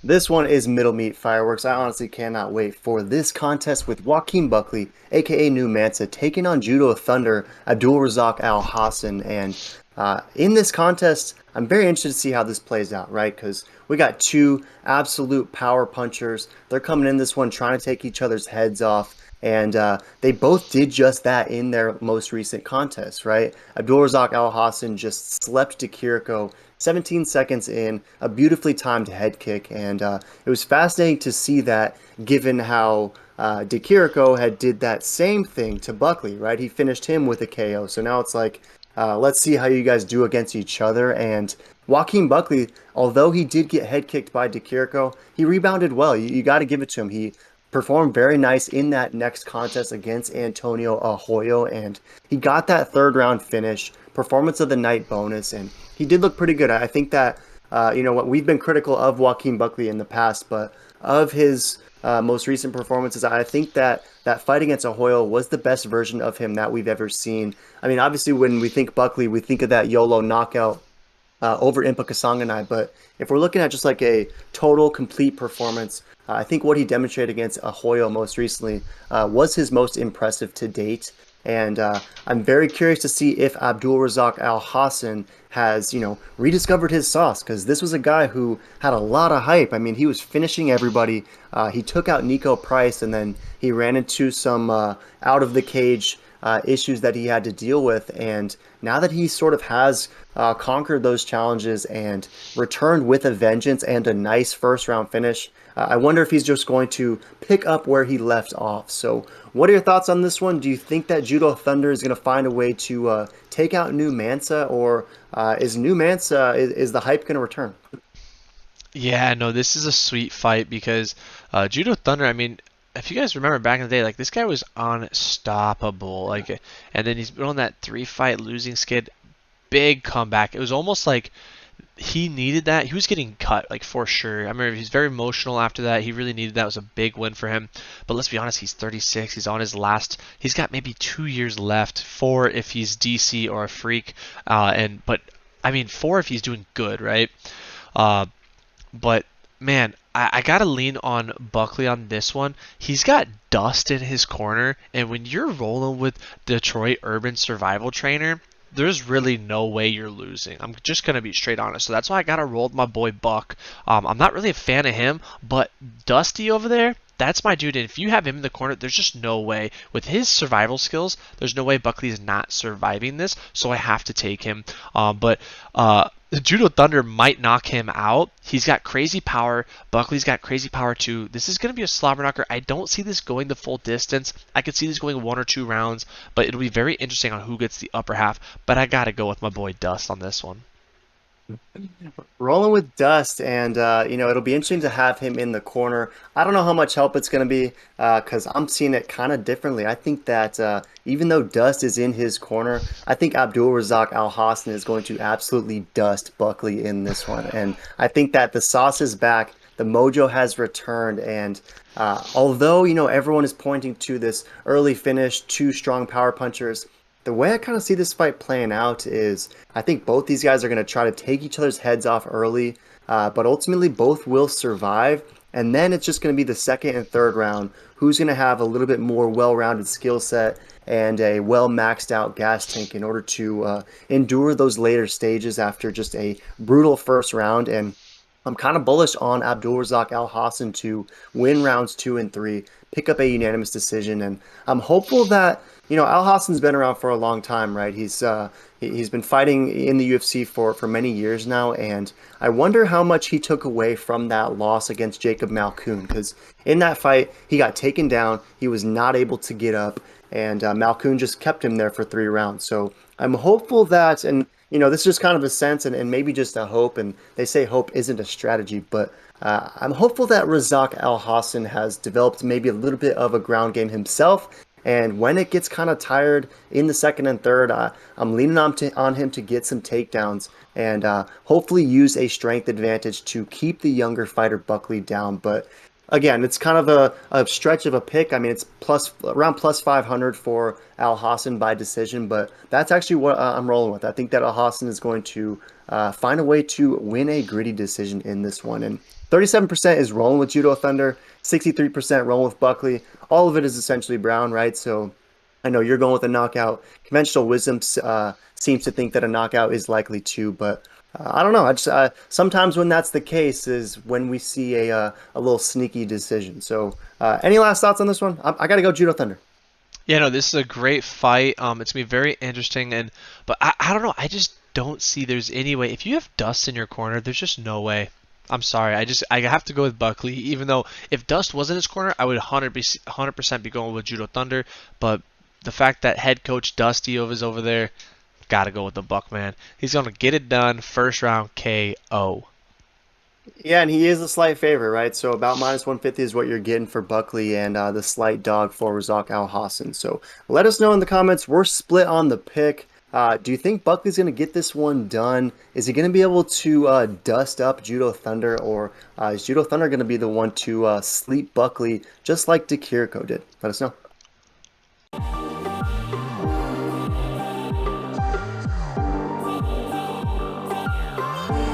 This one is middle meat fireworks. I honestly cannot wait for this contest with Joaquin Buckley, aka New Mansa, taking on Judo Thunder Abdul Razak Alhassan. And in this contest, I'm very interested to see how this plays out, right? Because we got two absolute power punchers. They're coming in this one trying to take each other's heads off. And they both did just that in their most recent contest, right? Abdul Razak Al Hassan just slept to Kiriko 17 seconds in, a beautifully timed head kick. And it was fascinating to see that given how De Kiriko had did that same thing to Buckley, right? He finished him with a KO. So now it's like, let's see how you guys do against each other. And Joaquin Buckley, although he did get head kicked by De Kiriko, he rebounded well. You got to give it to him. He performed very nice in that next contest against Antonio Arroyo, and he got that third round finish, performance of the night bonus, and he did look pretty good. I think that what we've been critical of Joaquin Buckley in the past, but of his most recent performances, I think that that fight against Arroyo was the best version of him that we've ever seen. I mean, obviously, when we think Buckley, we think of that YOLO knockout over Impa Kasanganay. But if we're looking at just like a total complete performance, I think what he demonstrated against Ahoyo most recently was his most impressive to date. And I'm very curious to see if Abdul Razak Al Hassan has, rediscovered his sauce because this was a guy who had a lot of hype. I mean, he was finishing everybody. He took out Nico Price and then he ran into some out of the cage issues that he had to deal with. And now that he sort of has conquered those challenges and returned with a vengeance and a nice first round finish, I wonder if he's just going to pick up where he left off. So, what are your thoughts on this one? Do you think that Judo Thunder is going to find a way to take out New Mansa, or is New Mansa is the hype going to return? Yeah, no, this is a sweet fight because Judo Thunder, I mean, if you guys remember back in the day, like this guy was unstoppable. And then he's been on that three fight losing skid, big comeback. It was almost like he needed that. He was getting cut, like for sure. I remember he's very emotional after that. He really needed that. It was a big win for him. But let's be honest, he's 36. He's on his last. He's got maybe 2 years left. Four if he's DC or a freak, but I mean four if he's doing good, right? Uh, but man, I gotta lean on Buckley on this one. He's got dust in his corner, and when you're rolling with Detroit Urban Survival Trainer, there's really no way you're losing. I'm just gonna be straight honest. So that's why I gotta roll with my boy Buck. I'm not really a fan of him, but Dusty over there, that's my dude. And if you have him in the corner, there's just no way with his survival skills. There's no way Buckley is not surviving this. So I have to take him. But Judo Thunder might knock him out. He's got crazy power. Buckley's got crazy power too. This is going to be a slobber knocker. I don't see this going the full distance. I could see this going 1 or 2 rounds, but it'll be very interesting on who gets the upper half. But I got to go with my boy Dust on this one. Rolling with Dust, and it'll be interesting to have him in the corner. I don't know how much help it's going to be because I'm seeing it kind of differently. I think that even though Dust is in his corner, I think Abdul Razak Al Hassan is going to absolutely dust Buckley in this one, and I think that the sauce is back. The mojo has returned, and although everyone is pointing to this early finish, two strong power punchers, the way I kind of see this fight playing out is I think both these guys are going to try to take each other's heads off early, but ultimately both will survive. And then it's just going to be the second and third round who's going to have a little bit more well rounded skill set and a well maxed out gas tank in order to endure those later stages after just a brutal first round. And I'm kind of bullish on Abdul Razak Al Hassan to win rounds two and three, pick up a unanimous decision, and I'm hopeful that Al Hassan's been around for a long time, right? He's been fighting in the UFC for many years now, and I wonder how much he took away from that loss against Jacob Malkoun, because in that fight he got taken down, he was not able to get up, and Malkoun just kept him there for 3 rounds. So I'm hopeful that, and this is just kind of a sense and maybe just a hope. And they say hope isn't a strategy, but I'm hopeful that Razak Al Hassan has developed maybe a little bit of a ground game himself. And when it gets kind of tired in the second and third, I'm leaning on him to get some takedowns and hopefully use a strength advantage to keep the younger fighter Buckley down. But again, it's kind of a stretch of a pick. I mean, it's around plus 500 for Al Hassan by decision, but that's actually what I'm rolling with. I think that Al Hassan is going to find a way to win a gritty decision in this one. And 37% is rolling with Judo Thunder, 63% rolling with Buckley. All of it is essentially brown, right? So I know you're going with a knockout. Conventional wisdom seems to think that a knockout is likely too, but I don't know. I just sometimes when that's the case is when we see a little sneaky decision. So any last thoughts on this one? I got to go Judo Thunder. Yeah, no, this is a great fight. It's gonna be very interesting, and but I don't know. I just don't see there's any way. If you have Dust in your corner, there's just no way. I'm sorry. I have to go with Buckley, even though if Dust was in his corner, I would 100% be going with Judo Thunder. But the fact that head coach Dusty is over there, gotta go with the Buck, man. He's gonna get it done. First round KO. Yeah, and he is a slight favorite, right? So about minus 150 is what you're getting for Buckley and the slight dog for Razak Alhassan. So let us know in the comments. We're split on the pick. Do you think Buckley's going to get this one done? Is he going to be able to dust up Judo Thunder, or is Judo Thunder going to be the one to sleep Buckley just like DeKirko did? Let us know.